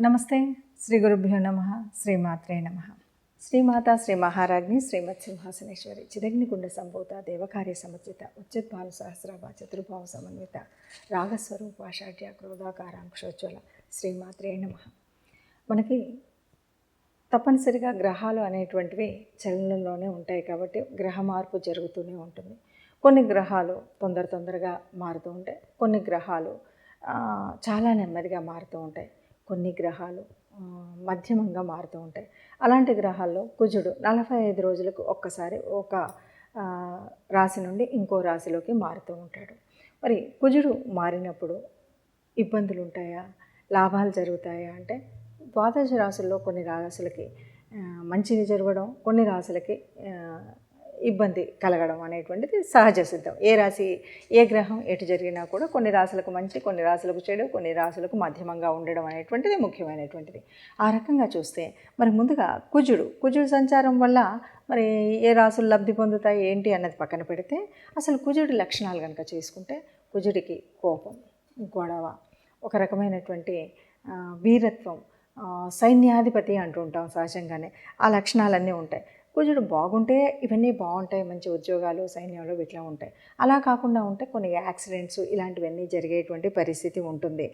నమస్తే. శ్రీ గురుభ్యో నమః. శ్రీమాత్రే నమః. శ్రీమాతా శ్రీ మహారాజ్ఞి శ్రీమత్ సింహాసనేశ్వరి చిదగ్నికుండ సంభూత దేవకార్య సమర్జిత ఉచ్యద్భాను సహస్రాభ చతుర్భావ సమన్విత రాగస్వరూపాషాఢ్య క్రోధాకారాంక్షోజ్వల శ్రీమాత్రే నమః. మనకి తప్పనిసరిగా గ్రహాలు అనేటువంటివి చలనంలోనే ఉంటాయి కాబట్టి గ్రహ మార్పు జరుగుతూనే ఉంటుంది. కొన్ని గ్రహాలు తొందరగా మారుతూ ఉంటాయి, కొన్ని గ్రహాలు చాలా నెమ్మదిగా మారుతూ ఉంటాయి, కొన్ని గ్రహాలు మధ్యమంగా మారుతూ ఉంటాయి. అలాంటి గ్రహాల్లో కుజుడు 45 రోజులకు ఒక్కసారి ఒక రాశి నుండి ఇంకో రాశిలోకి మారుతూ ఉంటాడు. మరి కుజుడు మారినప్పుడు ఇబ్బందులు ఉంటాయా, లాభాలు జరుగుతాయా అంటే ద్వాదశ రాశుల్లో కొన్ని రాశులకి మంచిగా జరగడం, కొన్ని రాశులకి ఇబ్బంది కలగడం అనేటువంటిది సహజ సిద్ధం. ఏ రాశి ఏ గ్రహం ఎటు జరిగినా కూడా కొన్ని రాశులకు మంచి, కొన్ని రాశులకు చెడు, కొన్ని రాశులకు మధ్యమంగా ఉండడం అనేటువంటిది ముఖ్యమైనటువంటిది. ఆ రకంగా చూస్తే మరి ముందుగా కుజుడు సంచారం వల్ల మరి ఏ రాశులు లబ్ధి పొందుతాయి ఏంటి అన్నది పక్కన పెడితే అసలు కుజుడి లక్షణాలు కనుక చేసుకుంటే కుజుడికి కోపం, గొడవ, ఒక రకమైనటువంటి వీరత్వం, సైన్యాధిపతి అంటూ ఉంటాం సహజంగానే. ఆ లక్షణాలన్నీ ఉంటాయి. కుజుడు బాగుంటే ఇవన్నీ బాగుంటాయి, మంచి ఉద్యోగాలు సైన్యంలో ఇట్లా ఉంటాయి. అలా కాకుండా ఉంటే కొన్ని యాక్సిడెంట్స్ ఇలాంటివన్నీ జరిగేటువంటి పరిస్థితి ఉంటుంది.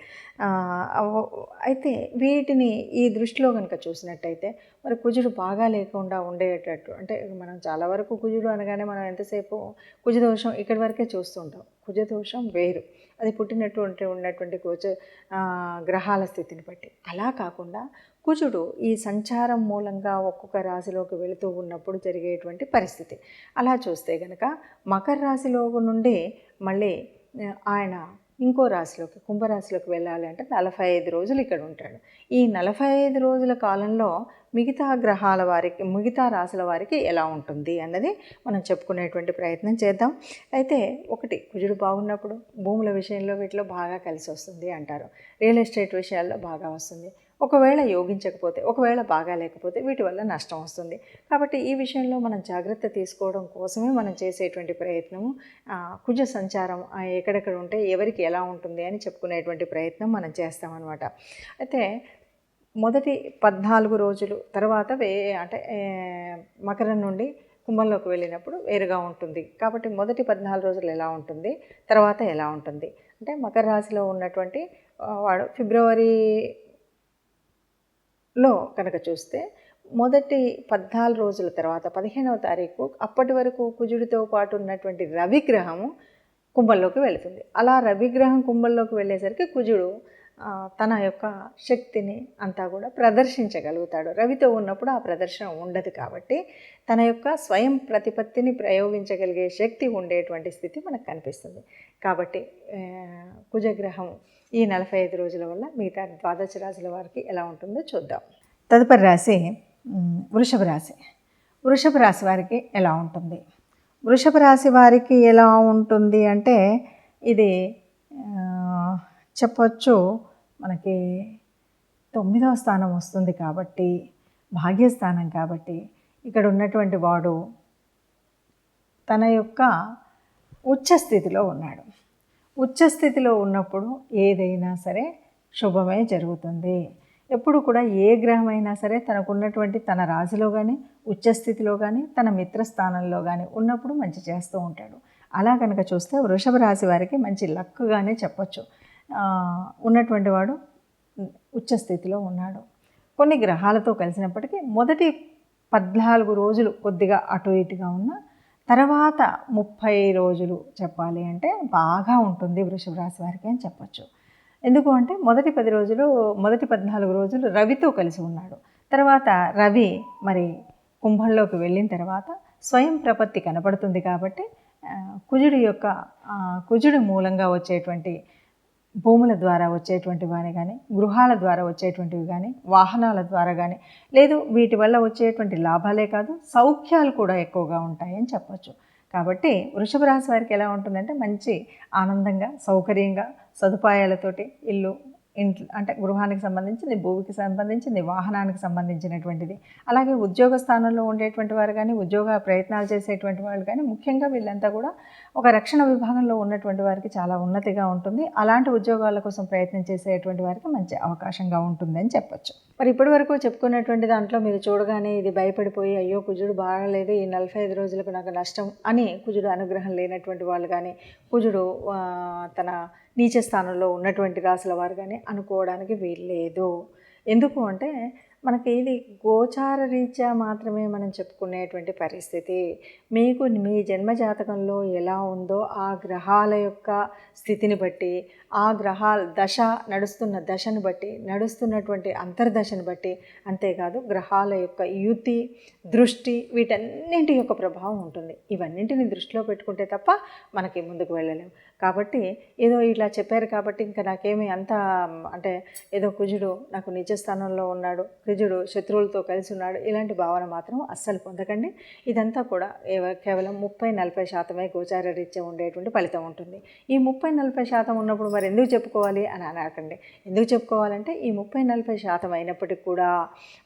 అయితే వీటిని ఈ దృష్టిలో కనుక చూసినట్టయితే మరి కుజుడు బాగా లేకుండా ఉండేటట్టు అంటే మనం చాలా వరకు కుజుడు అనగానే మనం ఎంతసేపు కుజదోషం ఇక్కడి వరకే చూస్తూ ఉంటాం. కుజదోషం వేరు, అది ఉన్నటువంటి గ్రహాల స్థితిని బట్టి. అలా కాకుండా కుజుడు ఈ సంచారం మూలంగా ఒక్కొక్క రాశిలోకి వెళుతూ ఉన్నప్పుడు జరిగేటువంటి పరిస్థితి అలా చూస్తే కనుక మకర రాశిలో నుండి మళ్ళీ ఆయన ఇంకో రాశిలోకి కుంభరాశిలోకి వెళ్ళాలి అంటే 45 రోజులు ఇక్కడ ఉంటాడు. ఈ 45 రోజుల కాలంలో మిగతా గ్రహాల వారికి, మిగతా రాశుల వారికి ఎలా ఉంటుంది అన్నది మనం చెప్పుకునేటువంటి ప్రయత్నం చేద్దాం. అయితే ఒకటి, కుజుడు బాగున్నప్పుడు భూముల విషయంలో వీటిలో బాగా కలిసి వస్తుంది అంటారు. రియల్ ఎస్టేట్ విషయాల్లో బాగా వస్తుంది. ఒకవేళ యోగించకపోతే, ఒకవేళ బాగా లేకపోతే వీటి వల్ల నష్టం వస్తుంది. కాబట్టి ఈ విషయంలో మనం జాగ్రత్త తీసుకోవడం కోసమే మనం చేసేటువంటి ప్రయత్నము కుజ సంచారం ఎక్కడెక్కడ ఉంటే ఎవరికి ఎలా ఉంటుంది అని చెప్పుకునేటువంటి ప్రయత్నం మనం చేస్తామన్నమాట. అయితే మొదటి 14 రోజులు తర్వాత అంటే మకరం నుండి కుంభంలోకి వెళ్ళినప్పుడు వేరుగా ఉంటుంది. కాబట్టి మొదటి 14 రోజులు ఎలా ఉంటుంది, తర్వాత ఎలా ఉంటుంది అంటే మకర రాశిలో ఉన్నటువంటి వాడు ఫిబ్రవరిలో కనుక చూస్తే మొదటి 14 రోజుల తర్వాత 15వ తారీఖు అప్పటి వరకు కుజుడితో పాటు ఉన్నటువంటి రవిగ్రహము కుంభంలోకి వెళుతుంది. అలా రవిగ్రహం కుంభంలోకి వెళ్ళేసరికి కుజుడు తన యొక్క శక్తిని అంతా కూడా ప్రదర్శించగలుగుతాడు. రవితో ఉన్నప్పుడు ఆ ప్రదర్శన ఉండదు కాబట్టి తన యొక్క స్వయం ప్రతిపత్తిని ప్రయోగించగలిగే శక్తి ఉండేటువంటి స్థితి మనకు కనిపిస్తుంది. కాబట్టి కుజగ్రహం ఈ 45 రోజుల వల్ల మిగతా ద్వాదశ రాశుల వారికి ఎలా ఉంటుందో చూద్దాం. తదుపరి రాశి వృషభ రాశి. వృషభ రాశి వారికి ఎలా ఉంటుంది? వృషభ రాశి వారికి ఎలా ఉంటుంది అంటే ఇది చెప్పొచ్చు మనకి 9వ స్థానం వస్తుంది కాబట్టి, భాగ్యస్థానం కాబట్టి ఇక్కడ ఉన్నటువంటి వాడు తన యొక్క ఉచ్చస్థితిలో ఉన్నాడు. ఉచ్చస్థితిలో ఉన్నప్పుడు ఏదైనా సరే శుభమే జరుగుతుంది. ఎప్పుడు కూడా ఏ గ్రహమైనా సరే తనకున్నటువంటి తన రాశిలో కానీ, ఉచ్చస్థితిలో కానీ, తన మిత్రస్థానంలో కానీ ఉన్నప్పుడు మంచి చేస్తూ ఉంటాడు. అలా కనుక చూస్తే వృషభ రాశి వారికి మంచి లక్గానే చెప్పొచ్చు. ఉన్నటువంటి వాడు ఉచ్చస్థితిలో ఉన్నాడు. కొన్ని గ్రహాలతో కలిసినప్పటికీ మొదటి 14 రోజులు కొద్దిగా అటు ఇటుగా ఉన్న తర్వాత 30 రోజులు చెప్పాలి అంటే బాగా ఉంటుంది వృషభ రాశి వారికి అని చెప్పచ్చు. ఎందుకు అంటే మొదటి 14 రోజులు రవితో కలిసి ఉన్నాడు. తర్వాత రవి మరి కుంభంలోకి వెళ్ళిన తర్వాత స్వయం ప్రపత్తి కనపడుతుంది కాబట్టి కుజుడి మూలంగా వచ్చేటువంటి భూముల ద్వారా వచ్చేటువంటి వాని కానీ, గృహాల ద్వారా వచ్చేటువంటివి కానీ, వాహనాల ద్వారా కానీ, లేదు వీటి వల్ల వచ్చేటువంటి లాభాలే కాదు సౌఖ్యాలు కూడా ఎక్కువగా ఉంటాయని చెప్పచ్చు. కాబట్టి వృషభ రాశి వారికి ఎలా ఉంటుందంటే మంచి ఆనందంగా, సౌకర్యంగా, సదుపాయాలతోటి ఇల్లు ఇంట్లో అంటే గృహానికి సంబంధించింది, భూమికి సంబంధించింది, వాహనానికి సంబంధించినటువంటిది. అలాగే ఉద్యోగ స్థానంలో ఉండేటువంటి వారు కానీ, ఉద్యోగ ప్రయత్నాలు చేసేటువంటి వాళ్ళు కానీ, ముఖ్యంగా వీళ్ళంతా కూడా ఒక రక్షణ విభాగంలో ఉన్నటువంటి వారికి చాలా ఉన్నతిగా ఉంటుంది. అలాంటి ఉద్యోగాల కోసం ప్రయత్నం చేసేటువంటి వారికి మంచి అవకాశంగా ఉంటుందని చెప్పొచ్చు. మరి ఇప్పటి వరకు చెప్పుకున్నటువంటి దాంట్లో మీరు చూడగానే ఇది భయపడిపోయి, అయ్యో కుజుడు బాగలేదు, ఈ 45 రోజులకు నాకు నష్టం అని కుజుడు అనుగ్రహం లేనటువంటి వాళ్ళు కానీ, కుజుడు తన నీచ స్థానంలో ఉన్నటువంటి రాశుల వారు కానీ అనుకోవడానికి వీల్లేదు. ఎందుకు అంటే మనకి ఇది గోచార రీత్యా మాత్రమే మనం చెప్పుకునేటువంటి పరిస్థితి. మీకు మీ జన్మజాతకంలో ఎలా ఉందో ఆ గ్రహాల యొక్క స్థితిని బట్టి, ఆ గ్రహాల దశ నడుస్తున్న దశను బట్టి, నడుస్తున్నటువంటి అంతర్దశను బట్టి, అంతేకాదు గ్రహాల యొక్క యుతి, దృష్టి, వీటన్నింటి యొక్క ప్రభావం ఉంటుంది. ఇవన్నింటిని దృష్టిలో పెట్టుకుంటే తప్ప మనకి ముందుకు వెళ్ళలేము. కాబట్టి ఏదో ఇలా చెప్పారు కాబట్టి ఇంకా నాకేమీ అంత అంటే ఏదో కుజుడు నాకు నిజ స్థానంలో ఉన్నాడు, కుజుడు శత్రువులతో కలిసి ఉన్నాడు, ఇలాంటి భావన మాత్రం అస్సలు పొందకండి. ఇదంతా కూడా కేవలం 30-40% గోచార రీత్యా ఉండేటువంటి ఫలితం ఉంటుంది. ఈ 30-40% ఉన్నప్పుడు మరి ఎందుకు చెప్పుకోవాలి అని అనకండి. ఎందుకు చెప్పుకోవాలంటే ఈ 30-40% అయినప్పటికీ కూడా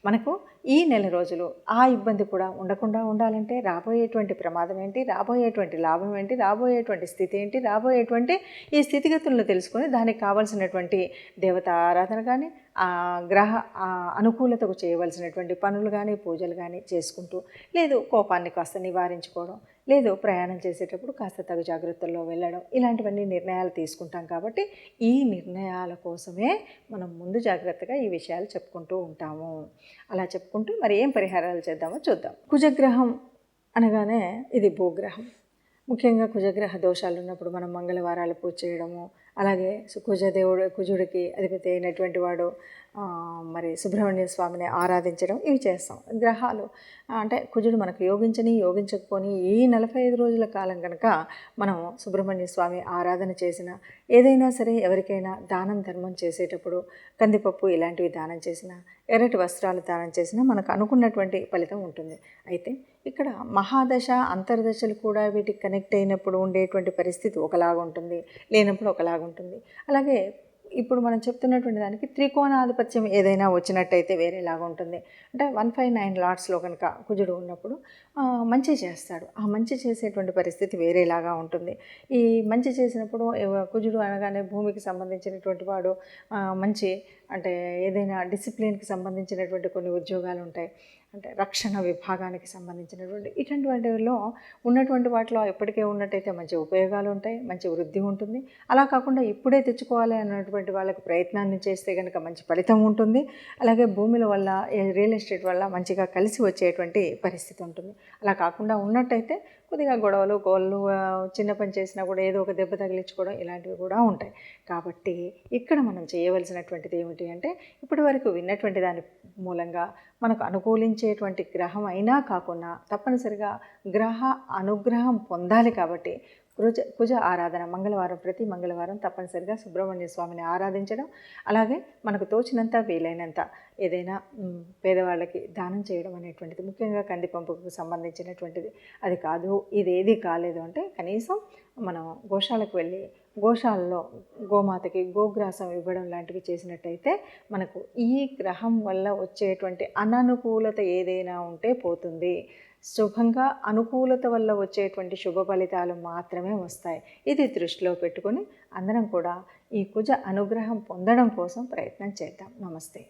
మనకు ఈ నెల రోజులు ఆ ఇబ్బంది కూడా ఉండకుండా ఉండాలంటే రాబోయేటువంటి ప్రమాదం ఏంటి, రాబోయేటువంటి లాభం ఏంటి, రాబోయేటువంటి స్థితి ఏంటి, రాబోయేటువంటి ఈ స్థితిగతులను తెలుసుకొని దానికి కావాల్సినటువంటి దేవతా ఆరాధన కానీ, గ్రహ అనుకూలతకు చేయవలసినటువంటి పనులు కానీ, పూజలు కానీ చేసుకుంటూ, లేదు కోపాన్ని కాస్త నివారించుకోవడం, లేదు ప్రయాణం చేసేటప్పుడు కాస్త తగు జాగ్రత్తల్లో వెళ్ళడం, ఇలాంటివన్నీ నిర్ణయాలు తీసుకుంటాం. కాబట్టి ఈ నిర్ణయాల కోసమే మనం ముందు జాగ్రత్తగా ఈ విషయాలు చెప్పుకుంటూ ఉంటాము. అలా చెప్పుకుంటూ మరి ఏం పరిహారాలు చేద్దామో చూద్దాం. కుజగ్రహం అనగానే ఇది భూగ్రహం. ముఖ్యంగా కుజగ్రహ దోషాలు ఉన్నప్పుడు మనం మంగళవారాలు పూజ చేయడము, అలాగే కుజుడికి అధిపతి అయినటువంటి వాడు మరి సుబ్రహ్మణ్య స్వామిని ఆరాధించడం, ఇవి చేస్తాం. గ్రహాలు అంటే కుజుడు మనకు యోగించకపోని ఈ 45 రోజుల కాలం కనుక మనం సుబ్రహ్మణ్య స్వామి ఆరాధన చేసిన, ఏదైనా సరే ఎవరికైనా దానం ధర్మం చేసేటప్పుడు కందిపప్పు ఇలాంటివి దానం చేసిన, ఎర్రటి వస్త్రాలు దానం చేసినా మనకు అనుకున్నటువంటి ఫలితం ఉంటుంది. అయితే ఇక్కడ మహాదశ అంతర్దశలు కూడా వీటికి కనెక్ట్ అయినప్పుడు ఉండేటువంటి పరిస్థితి ఒకలాగా ఉంటుంది, లేనప్పుడు ఒకలాగా ఉంటుంది. అలాగే ఇప్పుడు మనం చెప్తున్నటువంటి దానికి త్రికోణాధిపత్యం ఏదైనా వచ్చినట్టయితే వేరేలాగా ఉంటుంది. అంటే 159 లాట్స్లో కనుక కుజుడు ఉన్నప్పుడు మంచి చేస్తాడు. ఆ మంచి చేసేటువంటి పరిస్థితి వేరేలాగా ఉంటుంది. ఈ మంచి చేసినప్పుడు కుజుడు అనగానే భూమికి సంబంధించినటువంటి వాడు మంచి అంటే ఏదైనా డిసిప్లిన్కి సంబంధించినటువంటి కొన్ని ఉద్యోగాలు ఉంటాయి, అంటే రక్షణ విభాగానికి సంబంధించినటువంటి ఇటువంటి వాటిలో ఉన్నటువంటి వాటిలో ఎప్పటికే ఉన్నట్టయితే మంచి ఉపయోగాలు ఉంటాయి, మంచి వృద్ధి ఉంటుంది. అలా కాకుండా ఇప్పుడే తెచ్చుకోవాలి అన్నటువంటి వాళ్ళకి ప్రయత్నాన్ని చేస్తే కనుక మంచి ఫలితం ఉంటుంది. అలాగే భూముల వల్ల రియల్ ఎస్టేట్ వల్ల మంచిగా కలిసి వచ్చేటువంటి పరిస్థితి ఉంటుంది. అలా కాకుండా ఉన్నట్టయితే కొద్దిగా గొడవలు కోళ్ళు చిన్న పని చేసినా కూడా ఏదో ఒక దెబ్బ తగిలించుకోవడం ఇలాంటివి కూడా ఉంటాయి. కాబట్టి ఇక్కడ మనం చేయవలసినటువంటిది ఏమిటి అంటే ఇప్పటి వరకు విన్నటువంటి దాని మూలంగా మనకు అనుకూలించేటువంటి గ్రహం అయినా కాకుండా తప్పనిసరిగా గ్రహ అనుగ్రహం పొందాలి. కాబట్టి కుజ ఆరాధన ప్రతి మంగళవారం తప్పనిసరిగా సుబ్రహ్మణ్య స్వామిని ఆరాధించడం, అలాగే మనకు తోచినంత వీలైనంత ఏదైనా పేదవాళ్ళకి దానం చేయడం అనేటువంటిది, ముఖ్యంగా కందిపంపుకు సంబంధించినటువంటిది. అది కాదు ఇదేది కాలేదు అంటే కనీసం మనం గోశాలకు వెళ్ళి గోశాలలో గోమాతకి గోగ్రాసం ఇవ్వడం లాంటివి చేసినట్టయితే మనకు ఈ గ్రహం వల్ల వచ్చేటువంటి అననుకూలత ఏదైనా ఉంటే పోతుంది. శుభంగా అనుకూలత వల్ల వచ్చేటువంటి శుభ ఫలితాలు మాత్రమే వస్తాయి. ఇది దృష్టిలో పెట్టుకొని అందరం కూడా ఈ కుజ అనుగ్రహం పొందడం కోసం ప్రయత్నం చేద్దాం. నమస్తే.